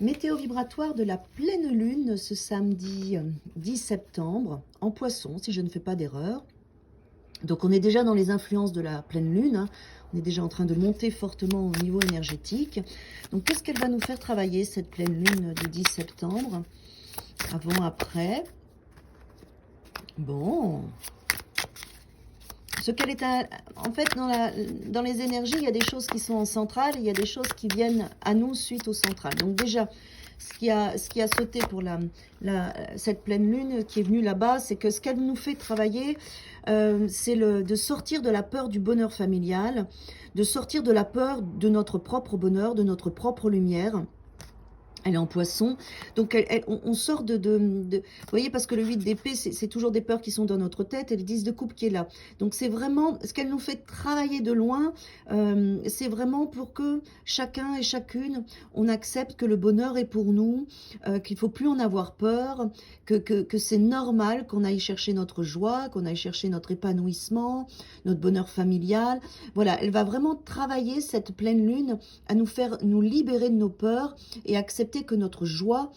Météo vibratoire de la pleine lune ce samedi 10 septembre en Poisson, si je ne fais pas d'erreur. Donc on est déjà dans les influences de la pleine lune, hein. On est déjà en train de monter fortement au niveau énergétique. Donc qu'est-ce qu'elle va nous faire travailler cette pleine lune du 10 septembre? Avant, après. Bon. Ce qu'elle est en fait, dans les énergies, il y a des choses qui sont en centrale, il y a des choses qui viennent à nous suite au central. Donc déjà, ce qui a sauté pour cette pleine lune qui est venue là-bas, c'est que ce qu'elle nous fait travailler, c'est de sortir de la peur du bonheur familial, de sortir de la peur de notre propre bonheur, de notre propre lumière. Elle est en Poisson, donc on sort vous voyez, parce que le 8 d'épée, c'est toujours des peurs qui sont dans notre tête, et le 10 de coupe qui est là. Donc c'est vraiment, ce qu'elle nous fait travailler de loin, c'est vraiment pour que chacun et chacune, on accepte que le bonheur est pour nous, qu'il ne faut plus en avoir peur, que c'est normal qu'on aille chercher notre joie, qu'on aille chercher notre épanouissement, notre bonheur familial. Voilà, elle va vraiment travailler cette pleine lune à nous faire nous libérer de nos peurs et accepter que notre joie,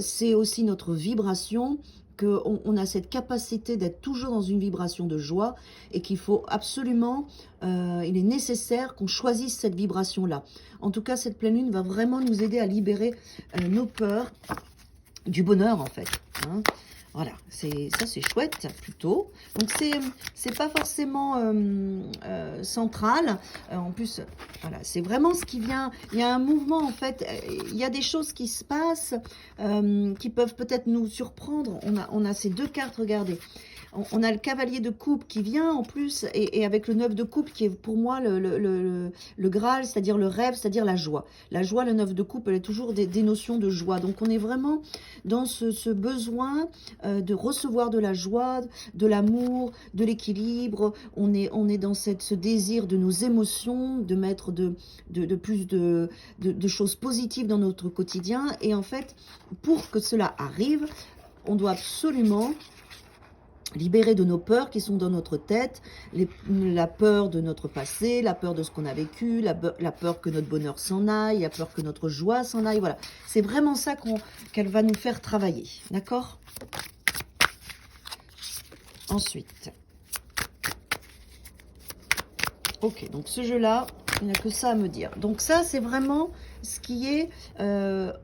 c'est aussi notre vibration, qu'on a cette capacité d'être toujours dans une vibration de joie et qu'il faut absolument, il est nécessaire qu'on choisisse cette vibration-là. En tout cas, cette pleine lune va vraiment nous aider à libérer nos peurs, du bonheur en fait, hein. Voilà, ça c'est chouette plutôt. Donc c'est pas forcément central. En plus, voilà, c'est vraiment ce qui vient. Il y a un mouvement en fait. Il y a des choses qui se passent qui peuvent peut-être nous surprendre. On a ces deux cartes, regardez. On a le cavalier de coupe qui vient en plus, et avec le 9 de coupe qui est pour moi le Graal, c'est-à-dire le rêve, c'est-à-dire la joie. La joie, le 9 de coupe, elle est toujours des notions de joie. Donc on est vraiment dans ce besoin de recevoir de la joie, de l'amour, de l'équilibre. On est dans ce désir de nos émotions, de mettre plus de choses positives dans notre quotidien. Et en fait, pour que cela arrive, on doit absolument libérer de nos peurs qui sont dans notre tête, la peur de notre passé, la peur de ce qu'on a vécu, la peur que notre bonheur s'en aille, la peur que notre joie s'en aille. Voilà, c'est vraiment ça qu'elle va nous faire travailler, d'accord? Ensuite, ok, donc ce jeu-là, il n'y a que ça à me dire. Donc ça, c'est vraiment ce qui est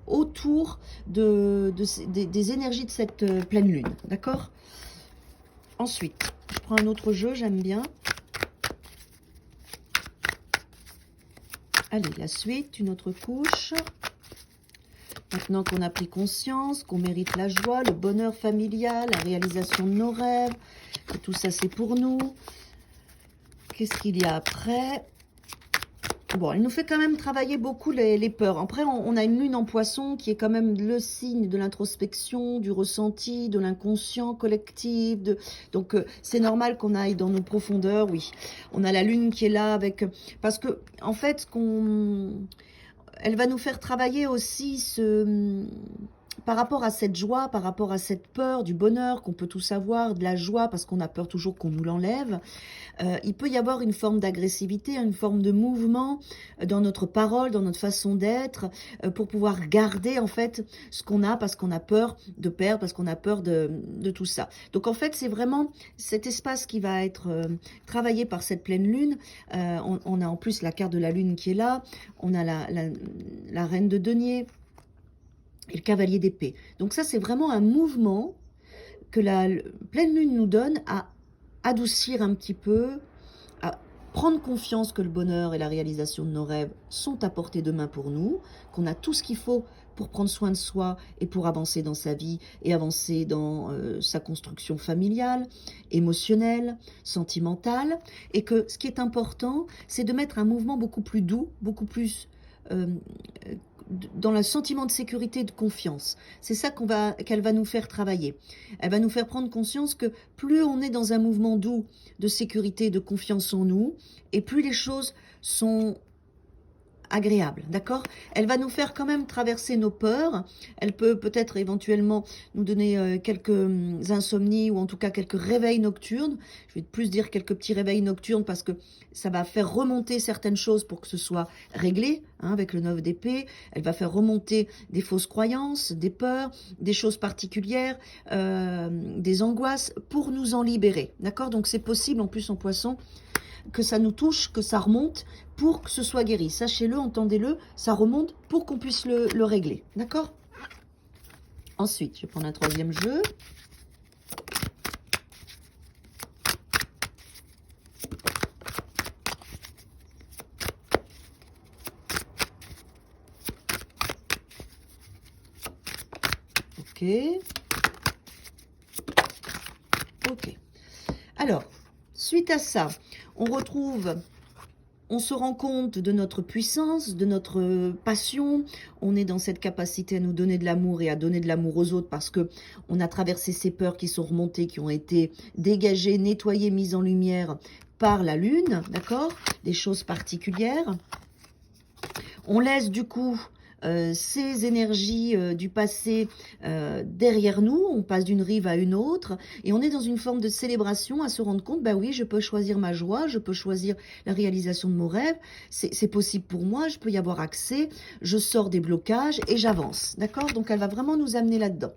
autour des énergies de cette pleine lune, d'accord? Ensuite, je prends un autre jeu, j'aime bien. Allez, la suite, une autre couche. Maintenant qu'on a pris conscience, qu'on mérite la joie, le bonheur familial, la réalisation de nos rêves, que tout ça c'est pour nous. Qu'est-ce qu'il y a après? Bon, elle nous fait quand même travailler beaucoup les peurs. Après, on a une lune en Poisson qui est quand même le signe de l'introspection, du ressenti, de l'inconscient collectif. Donc, c'est normal qu'on aille dans nos profondeurs, oui. On a la lune qui est là avec... Parce que, en fait, elle va nous faire travailler aussi par rapport à cette joie, par rapport à cette peur du bonheur qu'on peut tous avoir, de la joie parce qu'on a peur toujours qu'on nous l'enlève. Il peut y avoir une forme d'agressivité, une forme de mouvement dans notre parole, dans notre façon d'être, pour pouvoir garder en fait ce qu'on a parce qu'on a peur de perdre, parce qu'on a peur de tout ça. Donc en fait, c'est vraiment cet espace qui va être travaillé par cette pleine lune. On a en plus la carte de la lune qui est là, on a la reine de denier et le cavalier d'épée. Donc ça, c'est vraiment un mouvement que la pleine lune nous donne à adoucir un petit peu, à prendre confiance que le bonheur et la réalisation de nos rêves sont à portée de main pour nous, qu'on a tout ce qu'il faut pour prendre soin de soi et pour avancer dans sa vie et avancer dans sa construction familiale, émotionnelle, sentimentale, et que ce qui est important, c'est de mettre un mouvement beaucoup plus doux, beaucoup plus dans le sentiment de sécurité et de confiance. C'est ça qu'elle va nous faire travailler. Elle va nous faire prendre conscience que plus on est dans un mouvement doux de sécurité et de confiance en nous, et plus les choses sont agréable, d'accord? Elle va nous faire quand même traverser nos peurs. Elle peut peut-être éventuellement nous donner quelques insomnies ou en tout cas quelques réveils nocturnes. Je vais plus dire quelques petits réveils nocturnes parce que ça va faire remonter certaines choses pour que ce soit réglé, hein, avec le 9 d'épée. Elle va faire remonter des fausses croyances, des peurs, des choses particulières, des angoisses pour nous en libérer, d'accord? Donc c'est possible en plus en poisson que ça nous touche, que ça remonte pour que ce soit guéri. Sachez-le, entendez-le, ça remonte pour qu'on puisse le régler. D'accord? Ensuite, je vais prendre un troisième jeu. Ok. Ok. Alors, suite à ça, on se rend compte de notre puissance, de notre passion. On est dans cette capacité à nous donner de l'amour et à donner de l'amour aux autres parce que on a traversé ces peurs qui sont remontées, qui ont été dégagées, nettoyées, mises en lumière par la lune, d'accord? Des choses particulières. On laisse du coup ces énergies du passé derrière nous, on passe d'une rive à une autre et on est dans une forme de célébration à se rendre compte, bah oui, je peux choisir ma joie, je peux choisir la réalisation de mon rêve, c'est possible pour moi, je peux y avoir accès, je sors des blocages et j'avance, d'accord? Donc elle va vraiment nous amener là-dedans.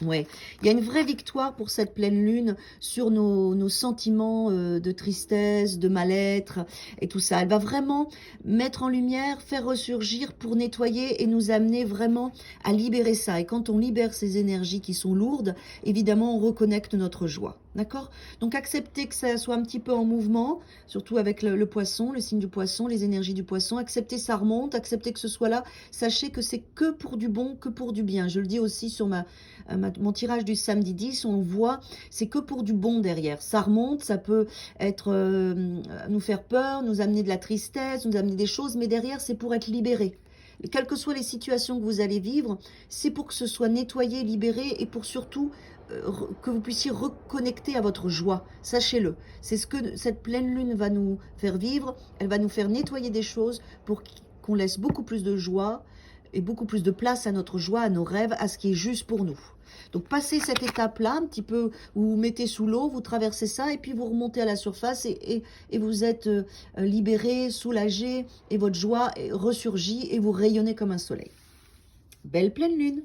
Ouais, il y a une vraie victoire pour cette pleine lune sur nos sentiments de tristesse, de mal-être et tout ça. Elle va vraiment mettre en lumière, faire ressurgir pour nettoyer et nous amener vraiment à libérer ça. Et quand on libère ces énergies qui sont lourdes, évidemment, on reconnecte notre joie. D'accord? Donc, acceptez que ça soit un petit peu en mouvement, surtout avec le poisson, le signe du poisson, les énergies du poisson. Acceptez ça remonte, acceptez que ce soit là. Sachez que c'est que pour du bon, que pour du bien. Je le dis aussi sur mon tirage du samedi 10, on voit, c'est que pour du bon derrière. Ça remonte, ça peut être nous faire peur, nous amener de la tristesse, nous amener des choses, mais derrière, c'est pour être libéré. Et quelles que soient les situations que vous allez vivre, c'est pour que ce soit nettoyé, libéré et pour surtout que vous puissiez reconnecter à votre joie. Sachez-le, c'est ce que cette pleine lune va nous faire vivre. Elle va nous faire nettoyer des choses pour qu'on laisse beaucoup plus de joie et beaucoup plus de place à notre joie, à nos rêves, à ce qui est juste pour nous. Donc passez cette étape-là, un petit peu, vous vous mettez sous l'eau, vous traversez ça, et puis vous remontez à la surface, et vous êtes libéré, soulagé, et votre joie ressurgit, et vous rayonnez comme un soleil. Belle pleine lune!